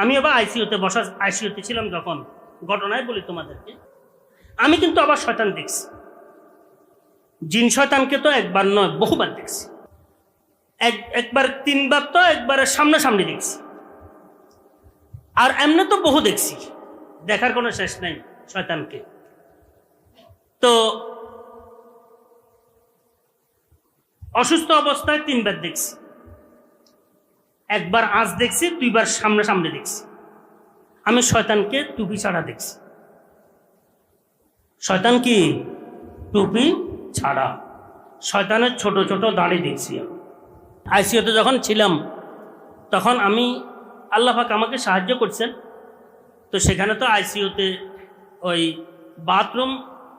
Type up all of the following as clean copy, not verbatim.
আমি আবার আইসিইউতে ছিলাম যখন, ঘটনায় বলি তোমাদেরকে, আমি কিন্তু আবার শয়তান দেখছি। জিন শয়তানকে তো একবার নয় বহুবার দেখছি, একবার 3 বার, তো একবারে সামনাসামনি দেখছি, আর এমনি তো বহু দেখছি, দেখার কোনো শেষ নাই শয়তানকে। তো অসুস্থ অবস্থায় 3 বার দেখছি, একবার আজ দেখছি, 2 বার সামনাসামনি দেখছি। আমি শয়তানকে টুপি ছাড়া দেখছি। শয়তান কি? টুপি ছাড়া। শয়তানের ছোট ছোট দাড়ি দেখছি। আইসিইউতে যখন ছিলাম তখন আমি, আল্লাহ পাক আমাকে সাহায্য করছেন, তো সেখানে তো আইসিইউতে ওই বাথরুম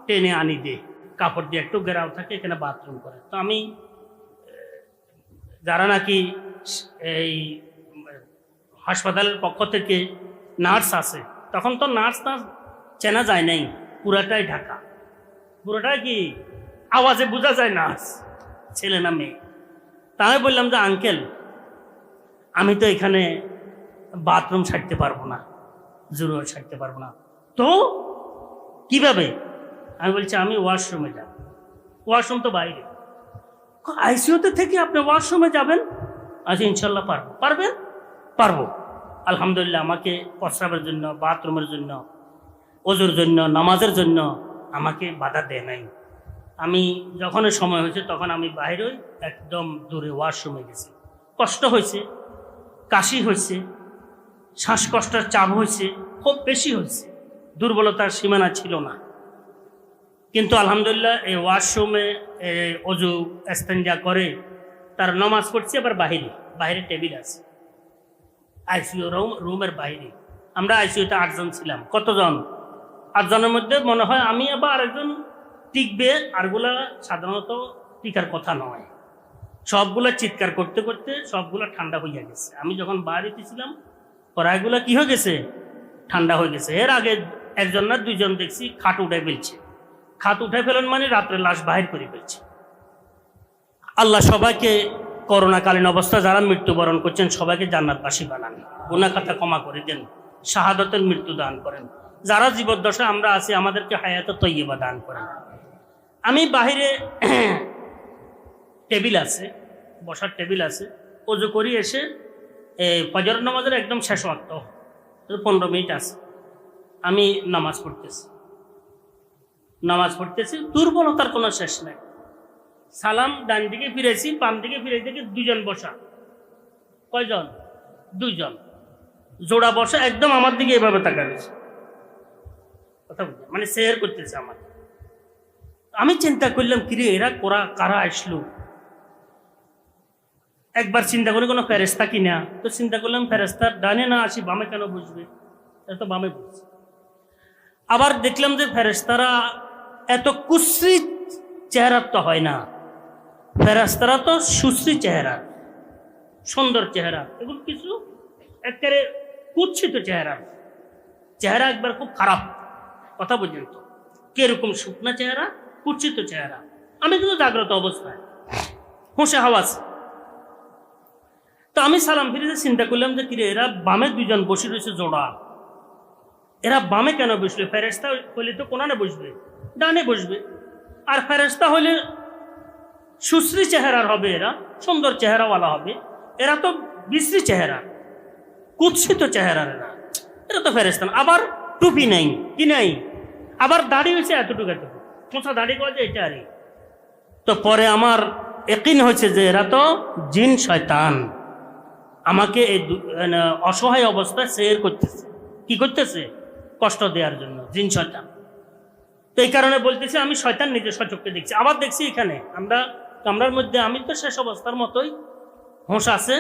টেনে আনি দে, কাপড় দিয়ে একটু ঘেরাও থাকে, এখানে বাথরুম করে। তো আমি, যারা নাকি এই হাসপাতালের পক্ষ থেকে নার্স আছে, তখন তো নার্স চেনা যায় নাই, পুরাটাই ঢাকা, পুরোটাই কি আওয়াজে বোঝা যায় নার্স ছেলে না মেয়ে। তা আমি বললাম যে আঙ্কেল, আমি তো এখানে বাথরুম ছাড়তে পারবো না, জরুরি ছাড়তে পারবো না। তো কিভাবে? আমি বলছি আমি ওয়াশরুমে যাব। ওয়াশরুম তো বাইরে। আইসিইউতে থেকে আপনি ওয়াশরুমে যাবেন? আচ্ছা ইনশাল্লাহ পারবো। পারবেন? পারবো। আলহামদুলিল্লাহ আমাকে প্রস্রাবের জন্য, বাথরুমের জন্য, ওজুর জন্য, নামাজের জন্য আমাকে বাধা দেয় নাই। আমি যখন সময় হয়েছে তখন আমি বাইরে একদম দূরে ওয়াশরুমে গেছি। কষ্ট হয়েছে, কাশি হয়েছে, শ্বাসকষ্টের চাপ হয়েছে, খুব বেশি হয়েছে, দুর্বলতার সীমানা ছিল না। কিন্তু আলহামদুলিল্লাহ এই ওয়াশরুমে অজু ইস্তেঞ্জা করে তার নামাজ পড়ছি। আবার বাইরে টেবিল আছে, আইসিইউ রুমের বাইরে। আমরা আইসিইউতে 8 জন ছিলাম। কতজন? 8 জনের মধ্যে মনে হয় আমি আবার আরেকজন টিকবে, আরগুলা সাধারণত টিকার কথা নয়। সবগুলা চিৎকার করতে করতে সবগুলা ঠান্ডা হইয়া গেছে। আমি যখন বাড়িতে ছিলাম পড়াগুলা কি হয়ে গেছে? ঠান্ডা হয়ে গেছে। এর আগে 1 জন না 2 জন দেখছি খাট উঠে ফেলছে। খাট উঠে ফেলেন মানে রাত্রে লাশ বাহির করে ফেলছে। আল্লাহ সবাইকে করোনাকালীন অবস্থা যারা মৃত্যুবরণ করছেন সবাইকে জান্নাতবাসী বানান, গুনাহ খাতা ক্ষমা করে দেন, শাহাদাতের মৃত্যু দান করেন। যারা জীবদ্দশায় আমরা আছি আমাদেরকে হায়াতে তৈয়বা দান করেন। আমি বাহিরে টেবিল আছে, বসার টেবিল আছে, ওযু করি এসে ফজর নামাজের একদম শেষ ওয়াক্ত, 15 মিনিট আছে, আমি নামাজ পড়তেছি। দুর্বলতার কোনো শেষ নাই। সালাম ডান দিকে ফিরেছি, বাম দিকে ফিরে দেখি 2 জন বসা। কয়জন? 2 জন জোড়া বসা, একদম আমার দিকে এভাবে তাকাচ্ছে, কথা বলছে, মানে শেয়ার করতেছে আমার। আমি চিন্তা করলাম কিরে এরা কারা আসলো। একবার চিন্তা করি কোনো ফেরেস্তা কিনা, তো চিন্তা করলাম ফেরেস্তার ডানে না আসি বামে কেন বসবে, এত বামে বসছে। আবার দেখলাম যে ফেরেস্তারা এত কুশ্রী চেহারার তো হয় না, ফেরেস্তারা তো সুশ্রী চেহারা, সুন্দর চেহারা। এগুলো কিছু একেবারে কুৎসিত চেহারা একবার খুব খারাপ, কথা বুঝলেন তো, কিরকম শুকনা চেহারা, কুৎসিত চেহারা। আমি কিন্তু জাগ্রত অবস্থায়, হুঁশে হাওয়াজ। তো আমি সালাম ফিরে চিন্তা করলাম যে কিরে এরা বামে 2 জন বসে রয়েছে জোড়া, এরা বামে কেন বসবে? ফেরেস্তা হলে তো কোনানে বসবে, ডানে বসবে। আর ফেরেস্তা হলে সুশ্রী চেহারার হবে, এরা সুন্দর চেহারাওয়ালা হবে। এরা তো বিশ্রী চেহারা, কুৎসিত চেহারার, এরা তো ফেরেস্তা না। আবার টুপি নাই, কি নাই, আবার দাড়ি হয়েছে এতটুকু, খোঁচা দাড়ি করা যায় এটা। আরে তো পরে আমার ইয়াকিন হয়েছে যে এরা তো জিন শয়তান, আমাকে এই অসহায় অবস্থায় শেয়ার করতেছে। কি করতেছে? কষ্ট দেওয়ার জন্য, জিন শয়তান। তো এই কারণে বলতেছি আমি শয়তান নিজে সচক্ষে দেখছি। আবার দেখছি এখানে আমরা কামরার মধ্যে, আমি তো শেষ অবস্থার মতোই, হোঁশ আছে,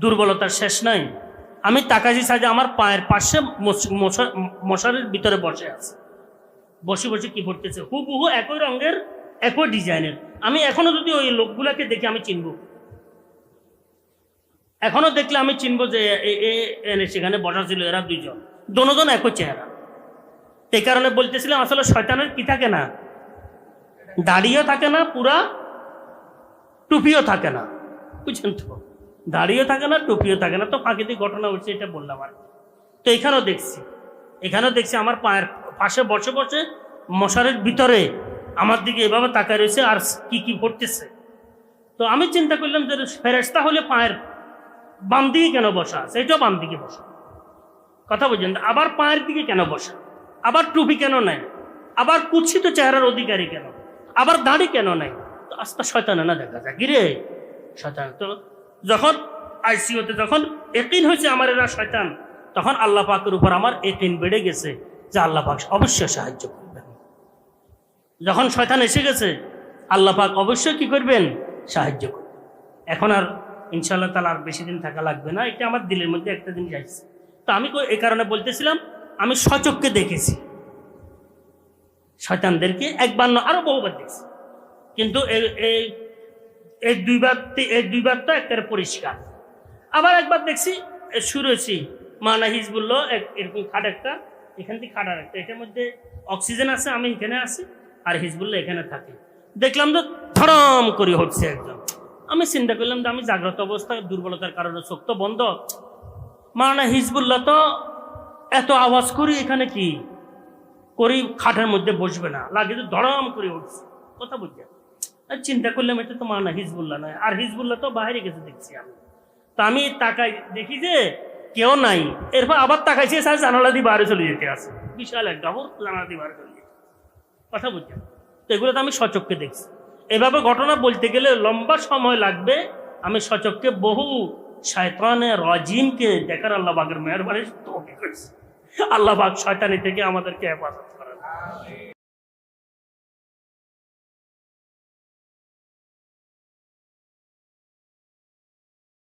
দুর্বলতার শেষ নাই। আমি তাকাজি সাজে আমার পায়ের পাশে মশারির ভিতরে বসে আছে, বসে কি পড়তেছে, হুবহু একই রঙের, একই ডিজাইনের। আমি এখনো যদি ওই লোকগুলাকে দেখি আমি চিনব, এখনো দেখলে আমি চিনবো যে সেখানে বসা ছিল এরা 2 জন, দুজন একই চেহারা। এই কারণে বলতেছিলাম আসলে শয়তানের কি থাকে না, দাড়িও থাকে না, পুরা টুপিও থাকে না, বুঝছেন তো। দাড়িও থাকে না, টুপিও থাকে না। তো প্রাকৃতিক ঘটনা হচ্ছে, এটা বললাম আর কি। তো এখানেও দেখছি আমার পায়ের পাশে বসে বসে মশারের ভিতরে আমার দিকে এভাবে তাকায় রয়েছে আর কি কি করতেছে। তো আমি চিন্তা করলাম যে ফেরেশতা হলে পায়ের বাম দিকে কেন বসা, সেটাও বাম দিকে বসা, কথা বুঝলেন। আবার পায়ের দিকে কেন বসা, আবার টুপি কেন নাই, আবার কুৎসিত চেহারার অধিকারী কেন, আবার দাড়ি কেন নাই। তো আস্তে শয়তান না দেখা যায় গিরে শয়তান। তো যখন আইসিইউতে যখন ইয়াকিন হয়েছে আমার এরা শয়তান, তখন আল্লাহ পাকের উপর আমার ইয়াকিন বেড়ে গেছে যে আল্লাহ পাক অবশ্যই সাহায্য করবেন। যখন শয়তান এসে গেছে আল্লাহ পাক অবশ্যই কি করবেন, সাহায্য করবেন। এখন আর ইনশাআল্লাহ তাআলা আর বেশি দিন থাকা লাগবে না, এটা আমার দিলের মধ্যে একটা জিনিস আসছে। তো আমি এই কারণে বলতেছিলাম, আমি সচক্ষে দেখেছি শয়তানদেরকে, একবার না আরো বহুবার দেখছি, কিন্তু এই দুইবার তো একটা পরিষ্কার। আবার একবার দেখছি শুরুছি মানা হিজবুল্লাহ এরকম খাট একটা, এখান থেকে খাটার একটা, এটার মধ্যে অক্সিজেন আছে, আমি এখানে আছি আর হিজবুল্লাহ এখানে থাকে। দেখলাম যে ধরম করে হচ্ছে একদম। আমি চিন্তা করলাম যে আমি জাগ্রত অবস্থায় দুর্বলতার কারণে চোখ তো বন্ধ, মানা হিজবুল্লাহ তো এত আওয়াজ করি এখানে কি করি, খাটের মধ্যে বসবে না, লাগে যে ধরম করে উঠছে, কথা বুঝছে। চিন্তা করলাম এটা তো মানা হিজবুল্লাহ নয়, আর হিজবুল্লাহ তো বাইরে গেছে দেখছি আমি। তা আমি তাকাই দেখি যে কেউ নাই, এরপর আবার তাকাইছি জানালা দিয়ে বাইরে চলে যেতে আছে, বিশাল এক ডাবর জানালা দিয়ে বাইরে চলে যেতে, কথা বুঝছেন। তো এগুলো তো আমি সচক্ষে দেখছি। এভাবে ঘটনা বলতে গেলে লম্বা সময় লাগবে। আমি সচক্ষে বহু শয়তানের রাজিমকে দেখার আল্লাহ পাকের মেহরবানি তৌফিক করেছি। আল্লাহ পাক শয়তানি থেকে আমাদেরকে হেফাজত করেন।